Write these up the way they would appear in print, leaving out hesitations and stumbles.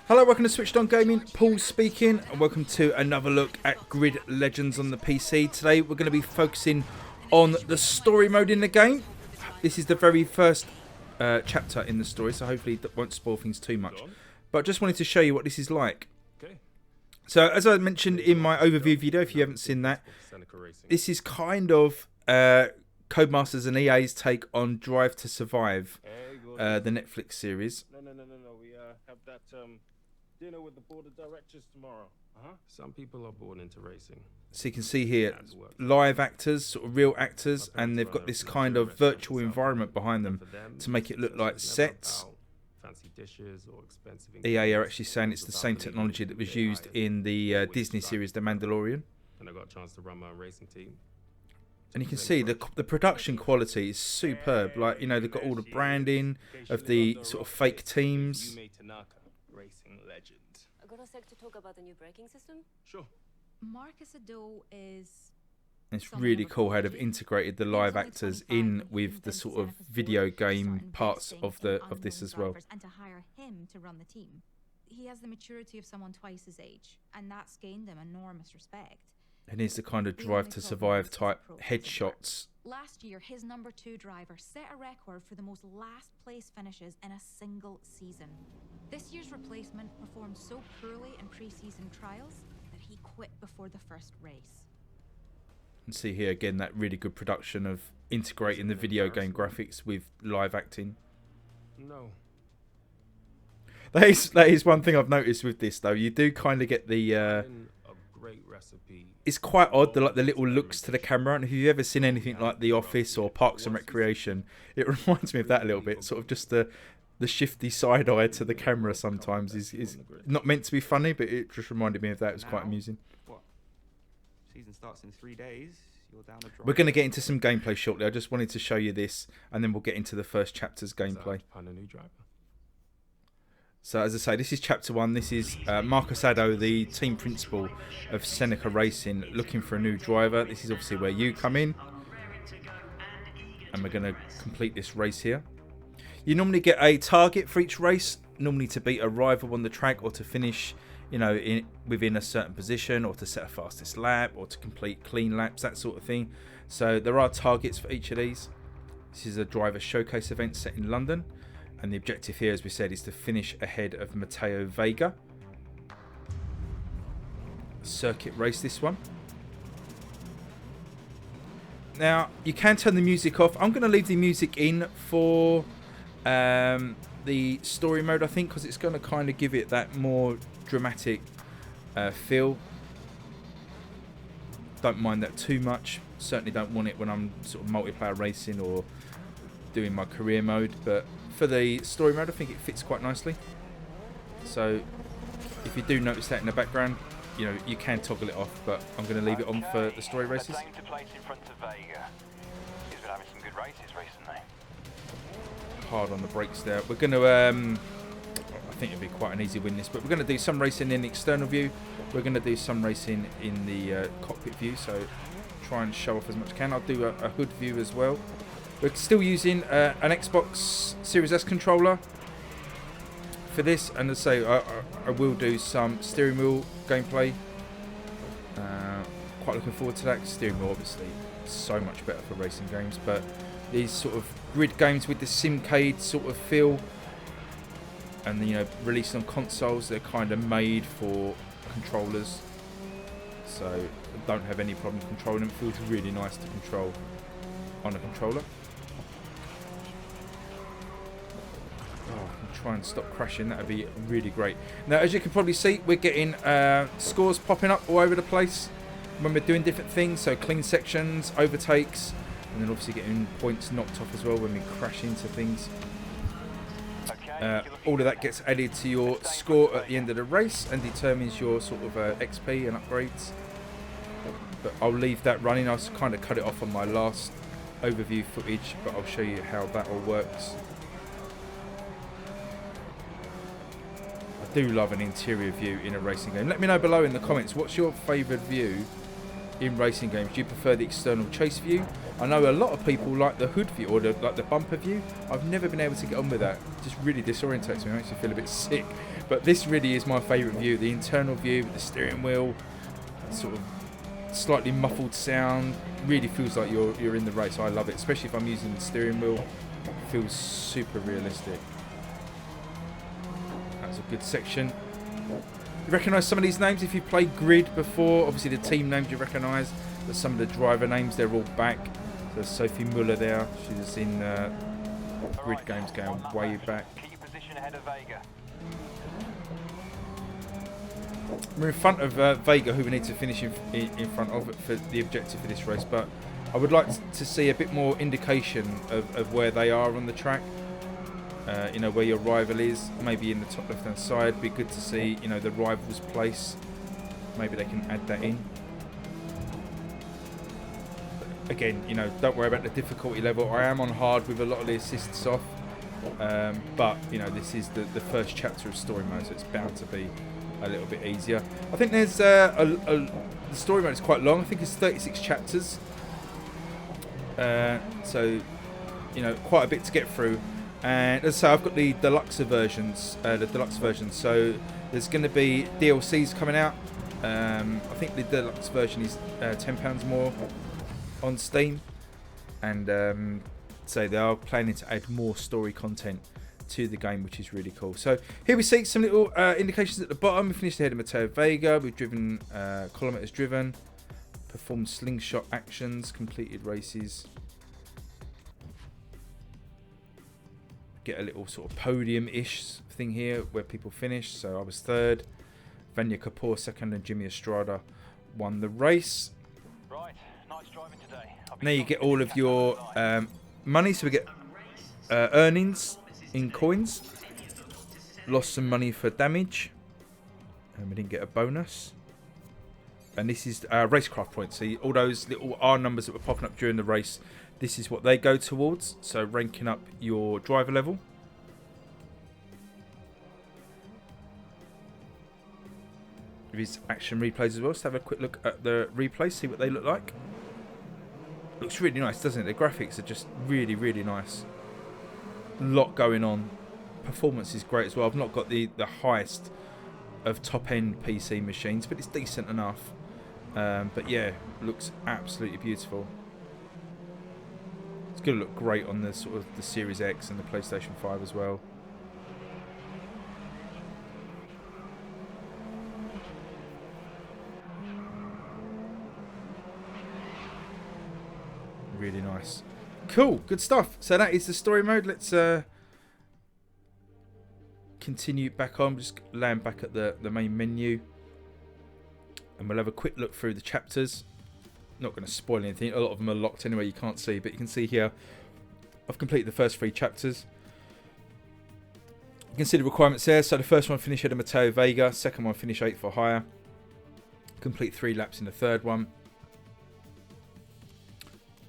Hello, welcome to Switched On Gaming. Paul speaking, and welcome to another look at Grid Legends on the PC. Today we're going to be focusing on the story mode in the game. This is the very first chapter in the story, so hopefully that won't spoil things too much. But just wanted to show you what this is like. So as I mentioned in my overview video, if you haven't seen that, this is kind of Codemasters and EA's take on Drive to Survive, the Netflix series. No. We have that dinner with the board of directors tomorrow. Some people are born into racing. So you can see here, live actors, sort of real actors, and they've got this kind of virtual environment behind them to make it look like sets. EA are actually saying it's the same technology that was used in the Disney series The Mandalorian. And I got a chance to run my own racing team. And you can see the production quality is superb. Like, you know, they've got all the branding of the sort of fake teams. I got a sec to talk about the new braking system. Sure. Marcus Ado is. It's really cool how they've integrated the live actors in with the sort of video game parts of this as well. And to hire him to run the team. He has the maturity of someone twice his age, and that's gained him enormous respect. And here's the kind of Drive to Survive type headshots. Last year, his number 2 driver set a record for the most last place finishes in a single season. This year's replacement performed so poorly in pre-season trials that he quit before the first race. And see here again that really good production of integrating the video game graphics with live acting. No. That is one thing I've noticed with this though. You do kind of get the it's quite odd, the little looks to the camera. And if you've ever seen anything like The Office or Parks and Recreation, it reminds me of that a little bit. Sort of just the shifty side eye to the camera sometimes is not meant to be funny, but it just reminded me of that. It was quite amusing. What? Season starts in 3 days. You're down the drive. We're going to get into some gameplay shortly. I just wanted to show you this, and then we'll get into the first chapter's gameplay. So as I say, this is chapter 1. This is Marcus Ado, the team principal of Seneca Racing, looking for a new driver. This is obviously where you come in, and we're going to complete this race here. You normally get a target for each race, normally to beat a rival on the track or to finish, you know, within a certain position, or to set a fastest lap, or to complete clean laps, that sort of thing. So there are targets for each of these. This is a driver showcase event set in London. And the objective here, as we said, is to finish ahead of Matteo Vega. Circuit race, this one. Now, you can turn the music off. I'm going to leave the music in for the story mode, I think, because it's going to kind of give it that more dramatic feel. Don't mind that too much. Certainly don't want it when I'm sort of multiplayer racing or doing my career mode, but for the story mode I think it fits quite nicely. So if you do notice that in the background, you know, you can toggle it off, but I'm going to leave it on for the story races. To place in front of Vega. He's been having some good races recently. Hard on the brakes there. We're going to I think it'll be quite an easy win this, but we're going to do some racing in the external view. We're going to do some racing in the cockpit view, so try and show off as much as I can. I'll do a hood view as well. We're still using an Xbox Series S controller for this, and as I say, I will do some steering wheel gameplay. Quite looking forward to that. Steering wheel obviously so much better for racing games, but these sort of grid games with the simcade sort of feel, and you know, released on consoles, they're kind of made for controllers, so I don't have any problem controlling them. It feels really nice to control on a controller. Try and stop crashing, that would be really great. Now, as you can probably see, we're getting scores popping up all over the place when we're doing different things, so clean sections, overtakes, and then obviously getting points knocked off as well when we crash into things. All of that gets added to your score at the end of the race and determines your sort of XP and upgrades. But I'll leave that running. I kind of cut it off on my last overview footage, but I'll show you how that all works. I do love an interior view in a racing game. Let me know below in the comments, what's your favourite view in racing games? Do you prefer the external chase view? I know a lot of people like the hood view or like the bumper view. I've never been able to get on with that. It just really disorientates me. It makes me feel a bit sick. But this really is my favourite view. The internal view with the steering wheel, sort of slightly muffled sound. Really feels like you're in the race. I love it, especially if I'm using the steering wheel. It feels super realistic. That's a good section. You recognise some of these names if you played Grid before. Obviously the team names you recognise, but some of the driver names, they're all back. So Sophie Muller there, she was in Grid games going way back. Keep your position ahead of Vega. We're in front of Vega, who we need to finish in front of for the objective for this race, but I would like to see a bit more indication of where they are on the track. You know, where your rival is, maybe in the top left hand side. Be good to see, you know, the rival's place. Maybe they can add that in. But again, you know, don't worry about the difficulty level. I am on hard with a lot of the assists off, but you know, this is the first chapter of story mode, so it's bound to be a little bit easier. I think there's the story mode is quite long. I think it's 36 chapters, so you know, quite a bit to get through. And as I say, I've got the deluxe versions, so there's going to be DLCs coming out. I think the deluxe version is £10 more on Steam, and so they are planning to add more story content to the game, which is really cool. So here we see some little indications at the bottom. We finished ahead of Matteo Vega. We've driven kilometers driven, performed slingshot actions, completed races. Get a little sort of podium-ish thing here where people finish. So I was third, Vanya Kapoor second, and Jimmy Estrada won the race. Right, nice driving today. Now you get all of your money. So we get earnings in coins. Lost some money for damage, and we didn't get a bonus. And this is racecraft points. See all those little R numbers that were popping up during the race. This is what they go towards, so ranking up your driver level. There is action replays as well, so have a quick look at the replays, see what they look like. Looks really nice, doesn't it? The graphics are just really, really nice. A lot going on. Performance is great as well. I've not got the highest of top-end PC machines, but it's decent enough. But yeah, looks absolutely beautiful. It's going to look great on the sort of the Series X and the PlayStation 5 as well. Really nice. Cool, good stuff. So that is the story mode. Let's continue back on. Just land back at the main menu, and we'll have a quick look through the chapters. Not going to spoil anything. A lot of them are locked anyway, you can't see, but you can see here I've completed the first 3 chapters. You can see the requirements there. So the first one, finish ahead of Matteo Vega. Second one, finish 8th or higher. Complete 3 laps in the third one.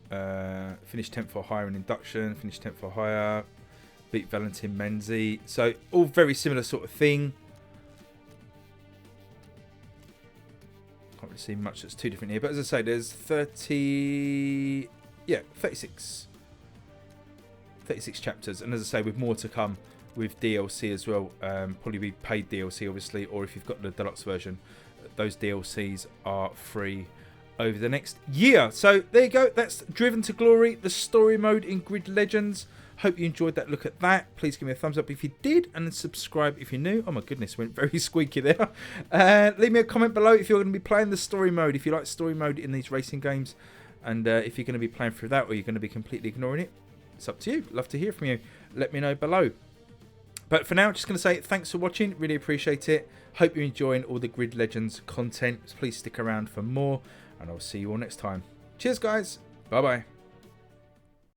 Finish 10th or higher in induction. Finish 10th or higher. Beat Valentin Menzi. So all very similar sort of thing. Can't really see much that's too different here, but as I say, there's 36 chapters, and as I say, with more to come with DLC as well. Probably be paid DLC obviously, or if you've got the deluxe version, those DLCs are free over the next year. So there you go, that's Driven to Glory, the story mode in Grid Legends. Hope you enjoyed that look at that. Please give me a thumbs up if you did, and then subscribe if you're new. Oh my goodness, went very squeaky there. Leave me a comment below if you're going to be playing the story mode, if you like story mode in these racing games, and if you're going to be playing through that or you're going to be completely ignoring it. It's up to you. Love to hear from you. Let me know below. But for now, just going to say thanks for watching. Really appreciate it. Hope you're enjoying all the Grid Legends content. Please stick around for more, and I'll see you all next time. Cheers, guys. Bye-bye.